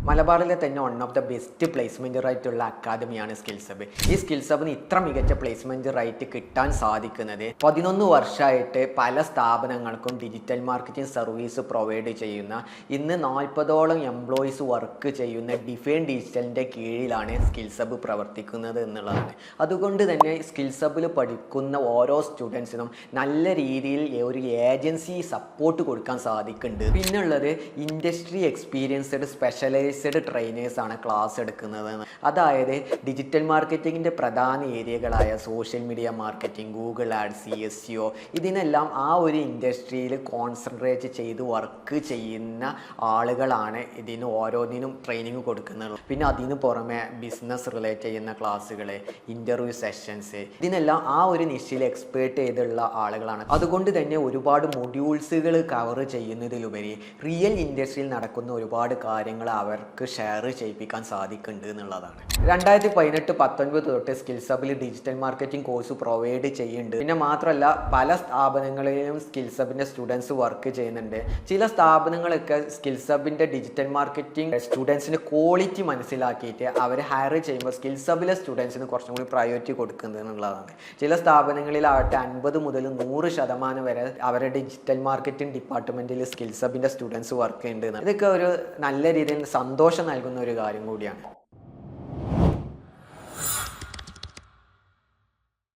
മലബാറിലെ തന്നെ one of the best placement rate ഉള്ള അക്കാദമിയാണ് സ്കിൽസ് ഹബ്. ഈ സ്കിൽസ് ഹബിന് ഇത്ര മികച്ച പ്ലേസ്മെൻറ്റ് റൈറ്റ് കിട്ടാൻ സാധിക്കുന്നത് 11 വർഷമായിട്ട് പല സ്ഥാപനങ്ങൾക്കും ഡിജിറ്റൽ മാർക്കറ്റിംഗ് സർവീസ് പ്രൊവൈഡ് ചെയ്യുന്ന ഇന്ന് 40ഓളം എംപ്ലോയീസ് വർക്ക് ചെയ്യുന്ന ഡിഫൈൻ ഡിജിറ്റലിൻ്റെ കീഴിലാണ് സ്കിൽസ് ഹബ് പ്രവർത്തിക്കുന്നത് എന്നുള്ളതാണ്. അതുകൊണ്ട് തന്നെ സ്കിൽസ് ഹബിൽ പഠിക്കുന്ന ഓരോ സ്റ്റുഡൻസിനും നല്ല രീതിയിൽ ഒരു ഏജൻസി സപ്പോർട്ട് കൊടുക്കാൻ സാധിക്കുന്നുണ്ട്. പിന്നുള്ളത് ഇൻഡസ്ട്രി എക്സ്പീരിയൻസ്ഡ് സ്പെഷ്യലൈസ്ഡ് ട്രെയിനേഴ്സാണ് ക്ലാസ് എടുക്കുന്നത്. അതായത് ഡിജിറ്റൽ മാർക്കറ്റിങ്ങിൻ്റെ പ്രധാന ഏരിയകളായ social media marketing, Google ads, SEO ഇതിനെല്ലാം ആ ഒരു ഇൻഡസ്ട്രിയിൽ കോൺസെൻട്രേറ്റ് ചെയ്ത് വർക്ക് ചെയ്യുന്ന ആളുകളാണ് ഇതിന് ഓരോന്നിനും ട്രെയിനിങ് കൊടുക്കുന്നത്. പിന്നെ അതിന് പുറമെ ബിസിനസ് റിലേറ്റ് ചെയ്യുന്ന ക്ലാസ്സുകൾ, ഇൻ്റർവ്യൂ സെഷൻസ് ഇതിനെല്ലാം ആ ഒരു നിശ്ചയിൽ എക്സ്പേർട്ട് ചെയ്തുള്ള ആളുകളാണ്. അതുകൊണ്ട് തന്നെ ഒരുപാട് മൊഡ്യൂൾസുകൾ കവർ ചെയ്യുന്നതിലുപരി റിയൽ ഇൻഡസ്ട്രിയിൽ നടക്കുന്ന ഒരുപാട് കാര്യങ്ങൾ അവർക്ക് ഷെയർ ചെയ്യിപ്പിക്കാൻ സാധിക്കുന്നുണ്ട് എന്നുള്ളതാണ്. 2018-19 തൊട്ട് സ്കിൽസ് ഹബിൽ ഡിജിറ്റൽ മാർക്കറ്റിംഗ് കോഴ്സ് പ്രൊവൈഡ് ചെയ്യുന്നുണ്ട്. പിന്നെ മാത്രമല്ല പല സ്ഥാപനങ്ങളിലും സ്കിൽസ് ഹബിൻ്റെ സ്റ്റുഡൻസ് വർക്ക് ചെയ്യുന്നുണ്ട്. ചില സ്ഥാപനങ്ങളൊക്കെ സ്കിൽസ് ഹബിൻ്റെ ഡിജിറ്റൽ മാർക്കറ്റിംഗ് സ്റ്റുഡൻസിൻ്റെ ക്വാളിറ്റി മനസ്സിലാക്കിയിട്ട് അവർ ഹയർ ചെയ്യുമ്പോൾ സ്കിൽസ് ഹബിലെ സ്റ്റുഡൻസിന് കുറച്ചും കൂടി പ്രയോറിറ്റി കൊടുക്കുന്നത് എന്നുള്ളതാണ്. ചില സ്ഥാപനങ്ങളിലാവട്ടെ 50 മുതൽ 100% വരെ അവരുടെ ഡിജിറ്റൽ മാർക്കറ്റിംഗ് ഡിപ്പാർട്ട്മെൻറ്റിൽ സ്കിൽസ് ഹബിൻ്റെ സ്റ്റുഡൻസ് വർക്ക് ചെയ്യുന്നുണ്ട്. ഇതൊക്കെ ഒരു നല്ല രീതിയിൽ സന്തോഷം നൽകുന്ന ഒരു കാര്യം കൂടിയാണ്.